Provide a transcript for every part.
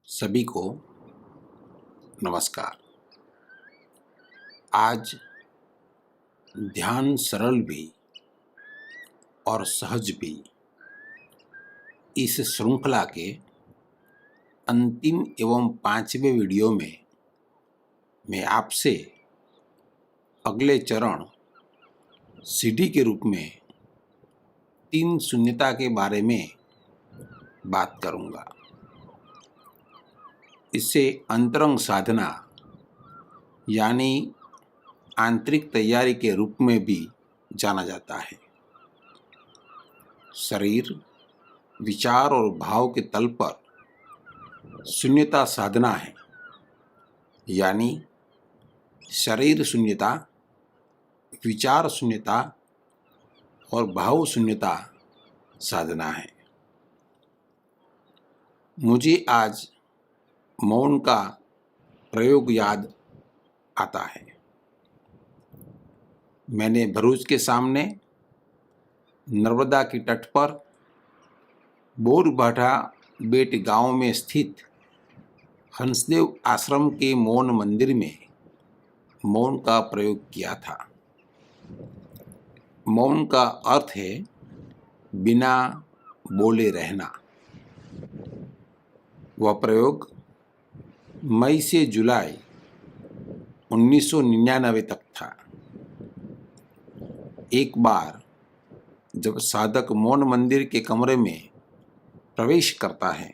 सभी को नमस्कार। आज ध्यान सरल भी और सहज भी इस श्रृंखला के अंतिम एवं 5वें वीडियो में मैं आपसे अगले चरण सीढ़ी के रूप में 3 शून्यता के बारे में बात करूंगा। इसे अंतरंग साधना यानी आंतरिक तैयारी के रूप में भी जाना जाता है। शरीर, विचार और भाव के तल पर शून्यता साधना है, यानी शरीर शून्यता, विचार शून्यता और भाव शून्यता साधना है। मुझे आज मौन का प्रयोग याद आता है। मैंने भरूच के सामने नर्मदा की तट पर बोरभाठा बेट गांव में स्थित हंसदेव आश्रम के मौन मंदिर में मौन का प्रयोग किया था। मौन का अर्थ है बिना बोले रहना। वह प्रयोग मई से जुलाई 1999 तक था। एक बार जब साधक मौन मंदिर के कमरे में प्रवेश करता है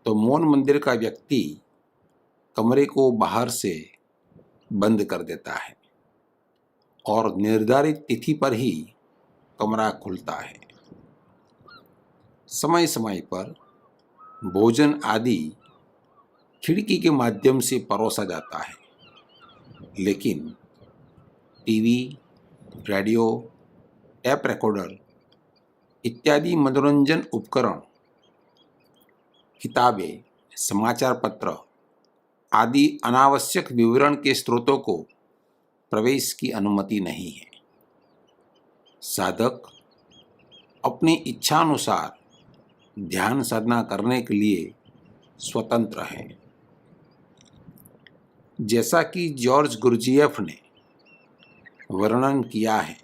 तो मौन मंदिर का व्यक्ति कमरे को बाहर से बंद कर देता है और निर्धारित तिथि पर ही कमरा खुलता है। समय समय पर भोजन आदि खिड़की के माध्यम से परोसा जाता है, लेकिन टीवी, रेडियो, टेप रिकॉर्डर इत्यादि मनोरंजन उपकरण, किताबें, समाचार पत्र आदि अनावश्यक विवरण के स्रोतों को प्रवेश की अनुमति नहीं है। साधक अपनी इच्छानुसार ध्यान साधना करने के लिए स्वतंत्र है। जैसा कि जॉर्ज गुरजिएफ ने वर्णन किया है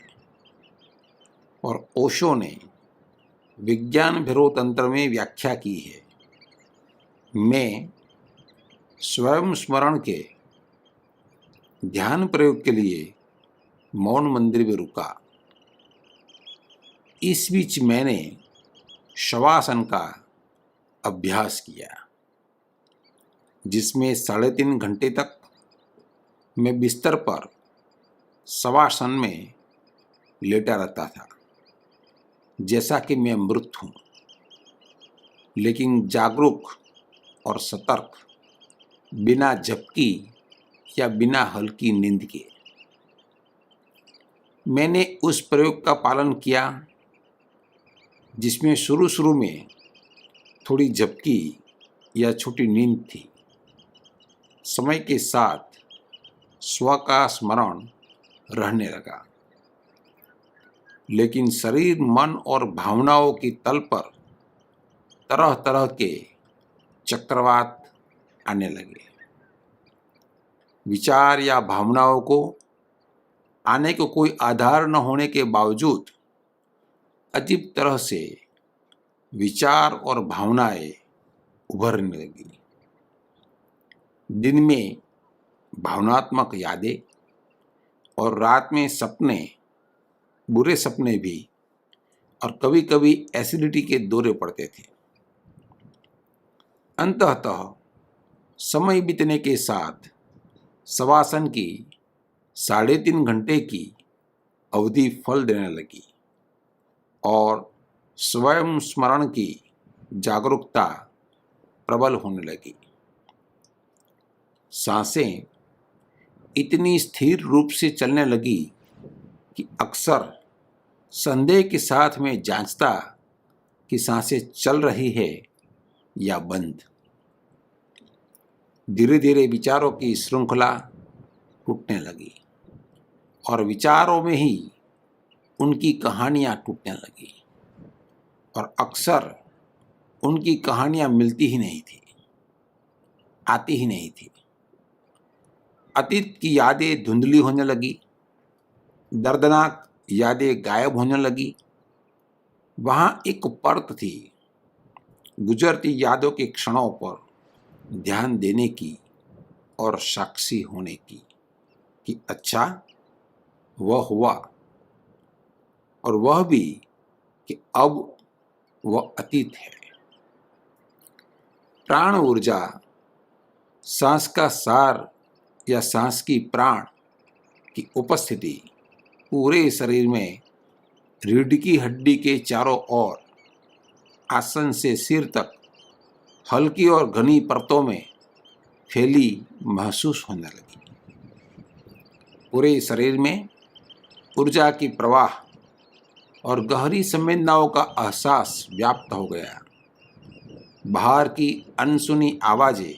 और ओशो ने विज्ञान भैरव में व्याख्या की है, मैं स्वयं स्मरण के ध्यान प्रयोग के लिए मौन मंदिर में रुका। इस बीच मैंने शवासन का अभ्यास किया, जिसमें 3.5 घंटे तक मैं बिस्तर पर शवासन में लेटा रहता था, जैसा कि मैं मृत हूँ, लेकिन जागरूक और सतर्क, बिना झपकी या बिना हल्की नींद के। मैंने उस प्रयोग का पालन किया जिसमें शुरू में थोड़ी झपकी या छोटी नींद थी। समय के साथ स्व का स्मरण रहने लगा, लेकिन शरीर, मन और भावनाओं की तल पर तरह तरह के चक्रवात आने लगे। विचार या भावनाओं को आने को कोई आधार न होने के बावजूद अजीब तरह से विचार और भावनाएं उभरने लगी। दिन में भावनात्मक यादें और रात में सपने, बुरे सपने भी, और कभी कभी एसिडिटी के दौरे पड़ते थे। अंततः समय बीतने के साथ शवासन की 3.5 घंटे की अवधि फल देने लगी और स्वयं स्मरण की जागरूकता प्रबल होने लगी। सांसें इतनी स्थिर रूप से चलने लगी कि अक्सर संदेह के साथ में जांचता कि सांसें चल रही है या बंद। धीरे धीरे विचारों की श्रृंखला टूटने लगी और विचारों में ही उनकी कहानियां टूटने लगी, और अक्सर उनकी कहानियां मिलती ही नहीं थी। आती ही नहीं थी। अतीत की यादें धुंधली होने लगी, दर्दनाक यादें गायब होने लगी। वहां एक परत थी, गुजरती यादों के क्षणों पर ध्यान देने की और साक्षी होने की कि अच्छा वह हुआ, और वह भी कि अब वह अतीत है। प्राण ऊर्जा, सांस का सार या सांस की प्राण की उपस्थिति पूरे शरीर में रीढ़ की हड्डी के चारों ओर, आसन से सिर तक हल्की और घनी परतों में फैली महसूस होने लगी। पूरे शरीर में ऊर्जा की प्रवाह और गहरी संवेदनाओं का एहसास व्याप्त हो गया। बाहर की अनसुनी आवाजें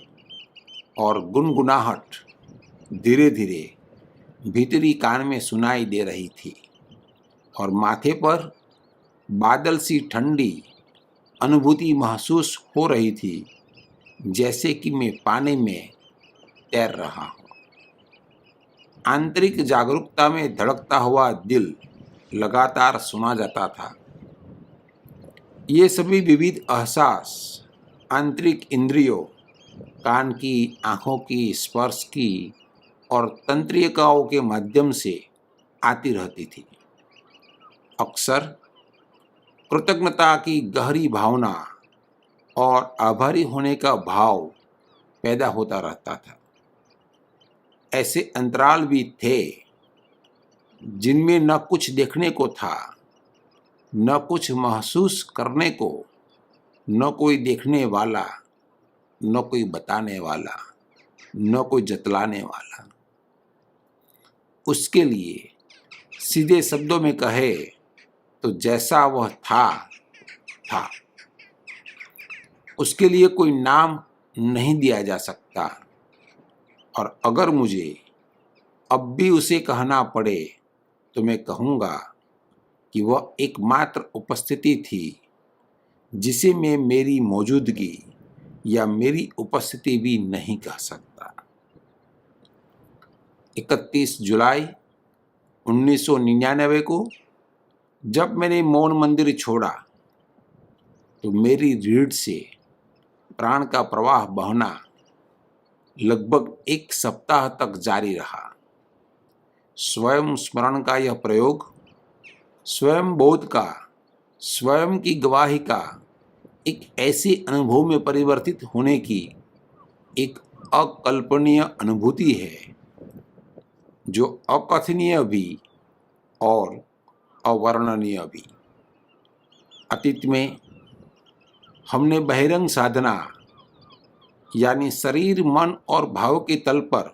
और गुनगुनाहट धीरे धीरे भीतरी कान में सुनाई दे रही थी, और माथे पर बादल सी ठंडी अनुभूति महसूस हो रही थी, जैसे कि मैं पानी में तैर रहा हूँ। आंतरिक जागरूकता में धड़कता हुआ दिल लगातार सुना जाता था। ये सभी विविध एहसास आंतरिक इंद्रियों, कान की, आँखों की, स्पर्श की और तंत्रिकाओं के माध्यम से आती रहती थी। अक्सर कृतज्ञता की गहरी भावना और आभारी होने का भाव पैदा होता रहता था। ऐसे अंतराल भी थे जिनमें न कुछ देखने को था, न कुछ महसूस करने को, न कोई देखने वाला, न कोई बताने वाला, न कोई जतलाने वाला। उसके लिए सीधे शब्दों में कहे तो जैसा वह था। उसके लिए कोई नाम नहीं दिया जा सकता, और अगर मुझे अब भी उसे कहना पड़े तो मैं कहूँगा कि वह एकमात्र उपस्थिति थी जिसे मैं मेरी मौजूदगी या मेरी उपस्थिति भी नहीं कह सकता। 31 जुलाई 1999 को जब मैंने मौन मंदिर छोड़ा तो मेरी रीढ़ से प्राण का प्रवाह बहना लगभग 1 सप्ताह तक जारी रहा। स्वयं स्मरण का यह प्रयोग स्वयं बोध का, स्वयं की गवाही का एक ऐसे अनुभव में परिवर्तित होने की एक अकल्पनीय अनुभूति है जो अकथनीय भी और अवर्णनीय भी। अतीत में हमने बहिरंग साधना यानी शरीर, मन और भाव के तल पर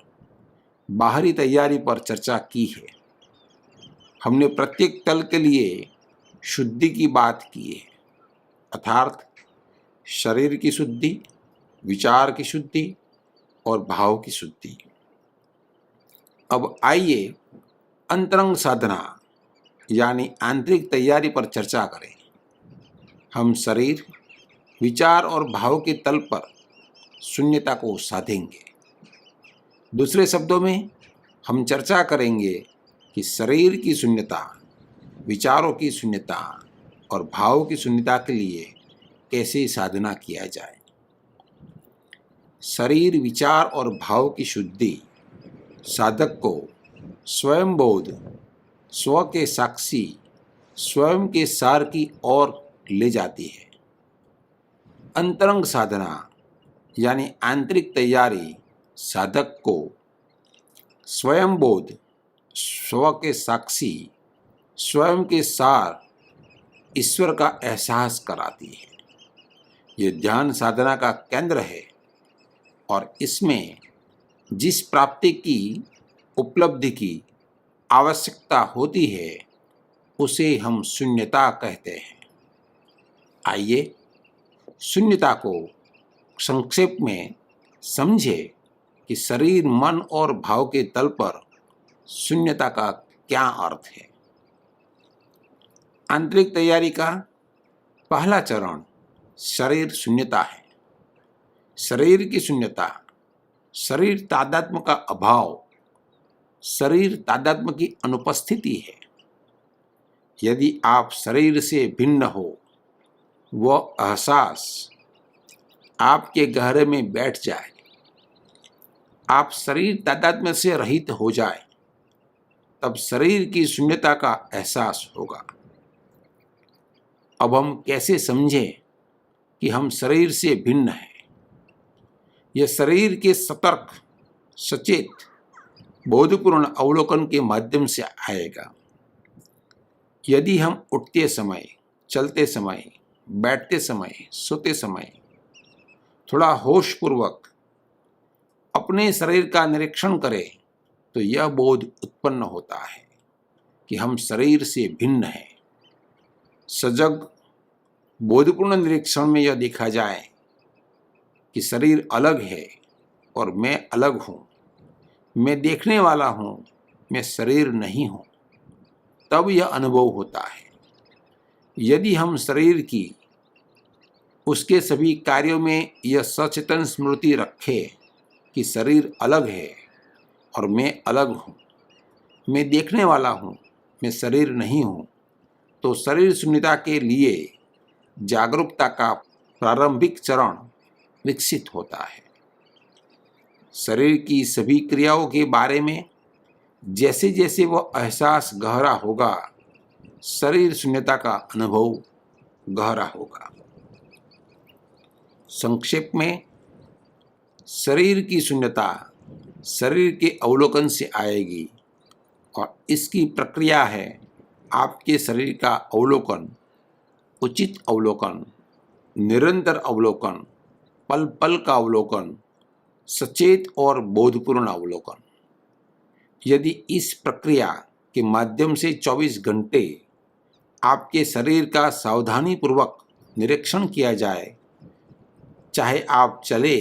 बाहरी तैयारी पर चर्चा की है। हमने प्रत्येक तल के लिए शुद्धि की बात की है, अर्थात शरीर की शुद्धि, विचार की शुद्धि और भाव की शुद्धि। अब आइए अंतरंग साधना यानी आंतरिक तैयारी पर चर्चा करें। हम शरीर, विचार और भाव के तल पर शून्यता को साधेंगे। दूसरे शब्दों में हम चर्चा करेंगे कि शरीर की शून्यता, विचारों की शून्यता और भाव की शून्यता के लिए कैसे साधना किया जाए। शरीर, विचार और भाव की शुद्धि साधक को स्वयं बोध, स्व के साक्षी, स्वयं के सार की ओर ले जाती है। अंतरंग साधना यानी आंतरिक तैयारी साधक को स्वयं बोध, स्व के साक्षी, स्वयं के सार, ईश्वर का एहसास कराती है। ये ध्यान साधना का केंद्र है, और इसमें जिस प्राप्ति की, उपलब्धि की आवश्यकता होती है उसे हम शून्यता कहते हैं। आइए शून्यता को संक्षेप में समझे कि शरीर, मन और भाव के तल पर शून्यता का क्या अर्थ है। आंतरिक तैयारी का पहला चरण शरीर शून्यता है। शरीर की शून्यता शरीर तादात्म्य का अभाव शरीर तादात्म्य की अनुपस्थिति है। यदि आप शरीर से भिन्न हो, वह एहसास आपके गहरे में बैठ जाए, आप शरीर तादात्म्य से रहित हो जाए, तब शरीर की शून्यता का एहसास होगा। अब हम कैसे समझें कि हम शरीर से भिन्न हैं? यह शरीर के सतर्क, सचेत, बोधपूर्ण अवलोकन के माध्यम से आएगा। यदि हम उठते समय, चलते समय, बैठते समय, सोते समय थोड़ा होशपूर्वक अपने शरीर का निरीक्षण करें, तो यह बोध उत्पन्न होता है कि हम शरीर से भिन्न हैं। सजग बोधपूर्ण निरीक्षण में यह देखा जाए कि शरीर अलग है और मैं अलग हूँ, मैं देखने वाला हूँ, मैं शरीर नहीं हूँ, तब यह अनुभव होता है। यदि हम शरीर की उसके सभी कार्यों में यह सचेतन स्मृति रखें कि शरीर अलग है और मैं अलग हूँ, मैं देखने वाला हूँ, मैं शरीर नहीं हूँ, तो शरीर शून्यता के लिए जागरूकता का प्रारंभिक चरण विकसित होता है। शरीर की सभी क्रियाओं के बारे में जैसे जैसे वह एहसास गहरा होगा, शरीर शून्यता का अनुभव गहरा होगा। संक्षेप में, शरीर की शून्यता शरीर के अवलोकन से आएगी और इसकी प्रक्रिया है आपके शरीर का अवलोकन, उचित अवलोकन, निरंतर अवलोकन, पल पल का अवलोकन, सचेत और बोधपूर्ण अवलोकन। यदि इस प्रक्रिया के माध्यम से 24 घंटे आपके शरीर का सावधानीपूर्वक निरीक्षण किया जाए, चाहे आप चले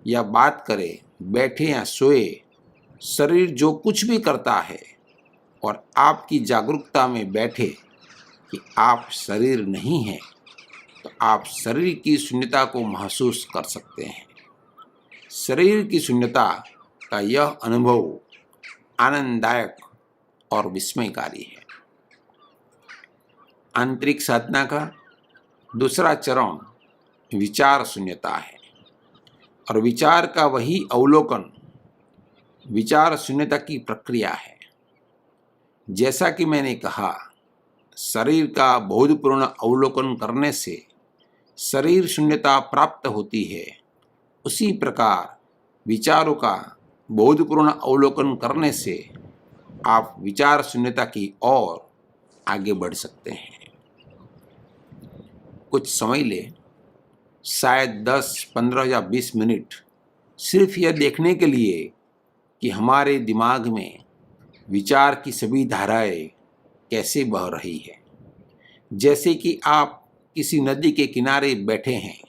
या बात करें, बैठे या सोए, शरीर जो कुछ भी करता है और आपकी जागरूकता में बैठे कि आप शरीर नहीं हैं, तो आप शरीर की शून्यता को महसूस कर सकते हैं। शरीर की शून्यता का यह अनुभव आनंददायक और विस्मयकारी है। आंतरिक साधना का दूसरा चरण विचार शून्यता है और विचार का वही अवलोकन विचार शून्यता की प्रक्रिया है। जैसा कि मैंने कहा, शरीर का बोधपूर्ण अवलोकन करने से शरीर शून्यता प्राप्त होती है, उसी प्रकार विचारों का बोधपूर्ण अवलोकन करने से आप विचार शून्यता की ओर आगे बढ़ सकते हैं। कुछ समय ले, शायद 10, 15 या 20 मिनट, सिर्फ यह देखने के लिए कि हमारे दिमाग में विचार की सभी धाराएं कैसे बह रही है। जैसे कि आप किसी नदी के किनारे बैठे हैं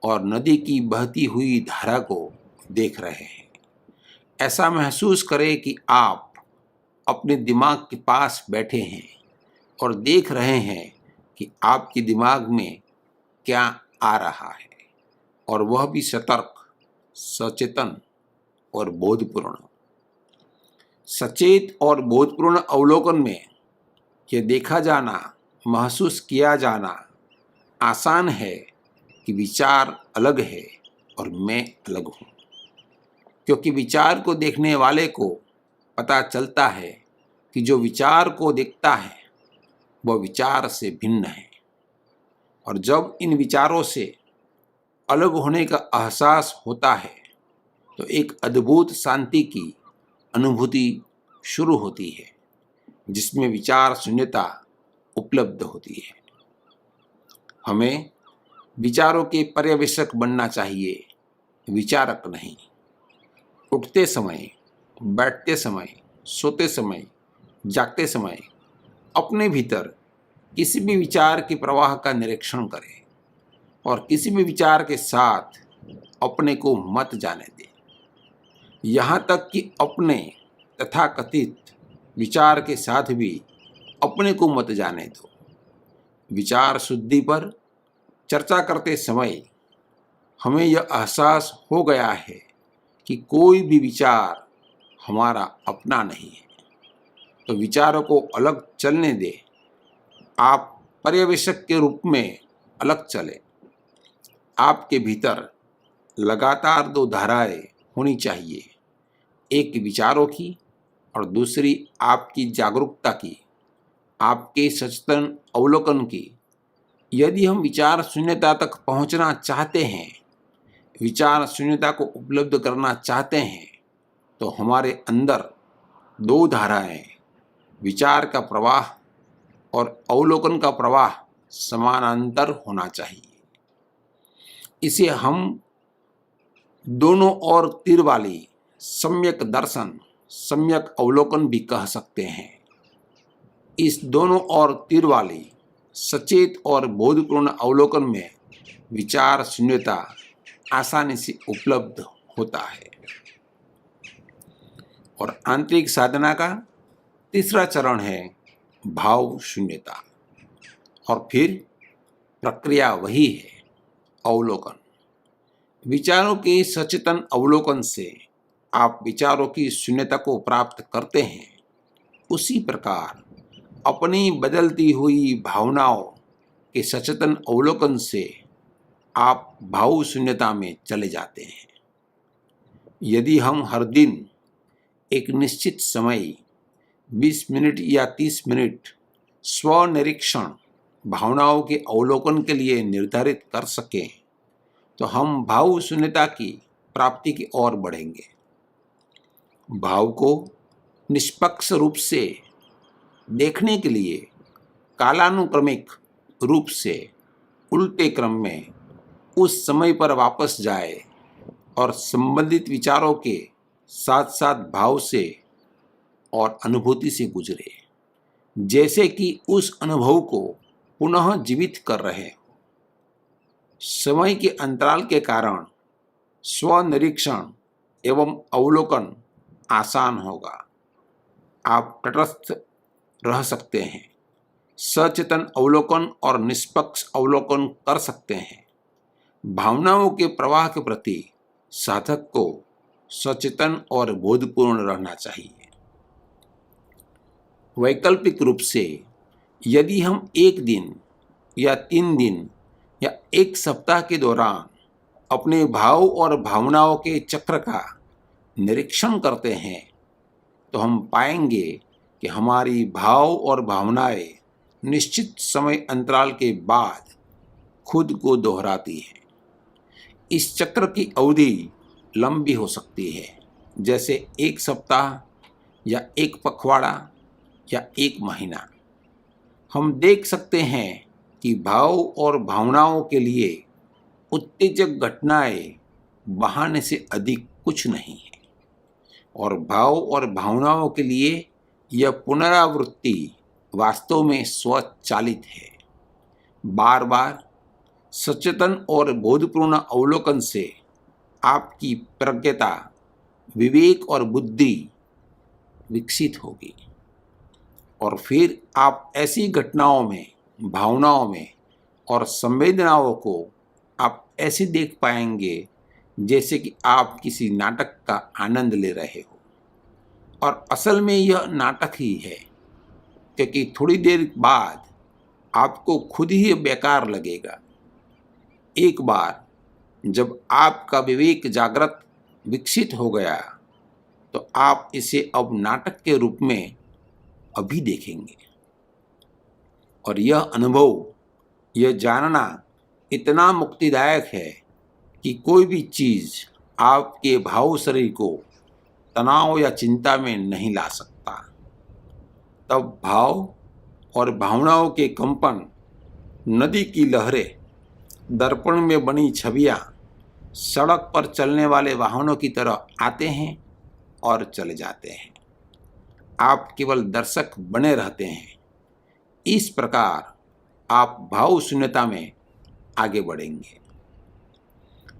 और नदी की बहती हुई धारा को देख रहे हैं। ऐसा महसूस करें कि आप अपने दिमाग के पास बैठे हैं और देख रहे हैं कि आपके दिमाग में क्या आ रहा है, और वह भी सतर्क, सचेतन और बोधपूर्ण। सचेत और बोधपूर्ण अवलोकन में यह देखा जाना, महसूस किया जाना आसान है कि विचार अलग है और मैं अलग हूँ, क्योंकि विचार को देखने वाले को पता चलता है कि जो विचार को देखता है वह विचार से भिन्न है। और जब इन विचारों से अलग होने का एहसास होता है, तो एक अद्भुत शांति की अनुभूति शुरू होती है, जिसमें विचार शून्यता उपलब्ध होती है। हमें विचारों के पर्यवेक्षक बनना चाहिए, विचारक नहीं। उठते समय, बैठते समय, सोते समय, जागते समय अपने भीतर किसी भी विचार के प्रवाह का निरीक्षण करें और किसी भी विचार के साथ अपने को मत जाने दें, यहाँ तक कि अपने तथाकथित विचार के साथ भी अपने को मत जाने दो। विचार शुद्धि पर चर्चा करते समय हमें यह एहसास हो गया है कि कोई भी विचार हमारा अपना नहीं है, तो विचारों को अलग चलने दे। आप पर्यवेक्षक के रूप में अलग चले। आपके भीतर लगातार दो धाराएं होनी चाहिए, एक विचारों की और दूसरी आपकी जागरूकता की, आपके सचेतन अवलोकन की। यदि हम विचार शून्यता तक पहुंचना चाहते हैं, विचार शून्यता को उपलब्ध करना चाहते हैं, तो हमारे अंदर दो धाराएं, विचार का प्रवाह और अवलोकन का प्रवाह समानांतर होना चाहिए। इसे हम दोनों ओर तीर वाली सम्यक दर्शन, सम्यक अवलोकन भी कह सकते हैं। इस दोनों ओर तीर वाली सचेत और बोधपूर्ण अवलोकन में विचार शून्यता आसानी से उपलब्ध होता है। और आंतरिक साधना का तीसरा चरण है भाव शून्यता, और फिर प्रक्रिया वही है, अवलोकन। विचारों के सचेतन अवलोकन से आप विचारों की शून्यता को प्राप्त करते हैं। उसी प्रकार अपनी बदलती हुई भावनाओं के सचेतन अवलोकन से आप भाव शून्यता में चले जाते हैं। यदि हम हर दिन एक निश्चित समय 20 मिनट या 30 मिनट स्व निरीक्षण, भावनाओं के अवलोकन के लिए निर्धारित कर सकें, तो हम भाव शून्यता की प्राप्ति की ओर बढ़ेंगे। भाव को निष्पक्ष रूप से देखने के लिए कालानुक्रमिक रूप से उल्टे क्रम में उस समय पर वापस जाए और संबंधित विचारों के साथ साथ भाव से और अनुभूति से गुजरे, जैसे कि उस अनुभव को पुनः जीवित कर रहे हो। समय के अंतराल के कारण स्वनिरीक्षण एवं अवलोकन आसान होगा। आप तटस्थ रह सकते हैं, सचेतन अवलोकन और निष्पक्ष अवलोकन कर सकते हैं। भावनाओं के प्रवाह के प्रति साधक को सचेतन और बोधपूर्ण रहना चाहिए। वैकल्पिक रूप से यदि हम एक दिन या 3 दिन या एक सप्ताह के दौरान अपने भाव और भावनाओं के चक्र का निरीक्षण करते हैं, तो हम पाएंगे कि हमारी भाव और भावनाएं निश्चित समय अंतराल के बाद खुद को दोहराती हैं। इस चक्र की अवधि लंबी हो सकती है, जैसे एक सप्ताह या एक पखवाड़ा या एक महीना। हम देख सकते हैं कि भाव और भावनाओं के लिए उत्तेजक घटनाएं बहाने से अधिक कुछ नहीं है, और भाव और भावनाओं के लिए यह पुनरावृत्ति वास्तव में स्वचालित है। बार बार सचेतन और बोधपूर्ण अवलोकन से आपकी प्रज्ञता, विवेक और बुद्धि विकसित होगी, और फिर आप ऐसी घटनाओं में, भावनाओं में और संवेदनाओं को आप ऐसे देख पाएंगे जैसे कि आप किसी नाटक का आनंद ले रहे हो। और असल में यह नाटक ही है, क्योंकि थोड़ी देर बाद आपको खुद ही बेकार लगेगा। एक बार जब आपका विवेक जागृत विकसित हो गया, तो आप इसे अब नाटक के रूप में अभी देखेंगे। और यह अनुभव, यह जानना इतना मुक्तिदायक है कि कोई भी चीज़ आपके भाव शरीर को तनाव या चिंता में नहीं ला सकता। तब भाव और भावनाओं के कंपन, नदी की लहरें, दर्पण में बनी छवियाँ सड़क पर चलने वाले वाहनों की तरह आते हैं और चले जाते हैं। आप केवल दर्शक बने रहते हैं। इस प्रकार आप भाव शून्यता में आगे बढ़ेंगे।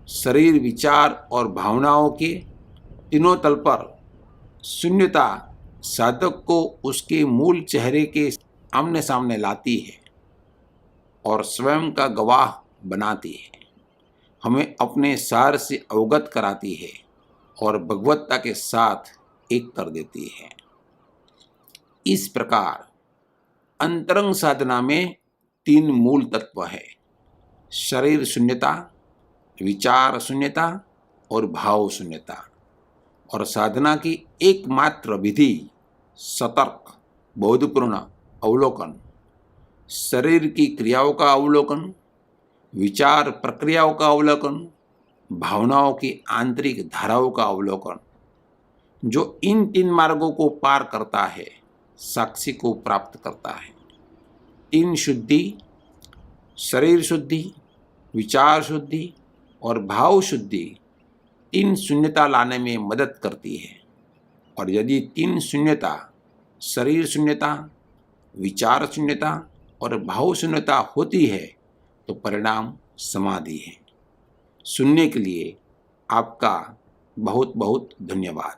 शरीर, विचार और भावनाओं के तीनों तल पर शून्यता साधक को उसके मूल चेहरे के आमने सामने लाती है और स्वयं का गवाह बनाती है। हमें अपने सार से अवगत कराती है और भगवत्ता के साथ एक कर देती है। इस प्रकार अंतरंग साधना में 3 मूल तत्व है: शरीर शून्यता, विचार शून्यता और भाव शून्यता। और साधना की एकमात्र विधि सतर्क बोधपूर्ण अवलोकन, शरीर की क्रियाओं का अवलोकन, विचार प्रक्रियाओं का अवलोकन, भावनाओं की आंतरिक धाराओं का अवलोकन, जो इन 3 मार्गों को पार करता है साक्षी को प्राप्त करता है। 3 शुद्धि, शरीर शुद्धि, विचार शुद्धि और भाव शुद्धि 3 शून्यता लाने में मदद करती है। और यदि 3 शून्यता, शरीर शून्यता, विचार शून्यता और भाव शून्यता होती है तो परिणाम समाधि है। सुनने के लिए आपका बहुत बहुत धन्यवाद।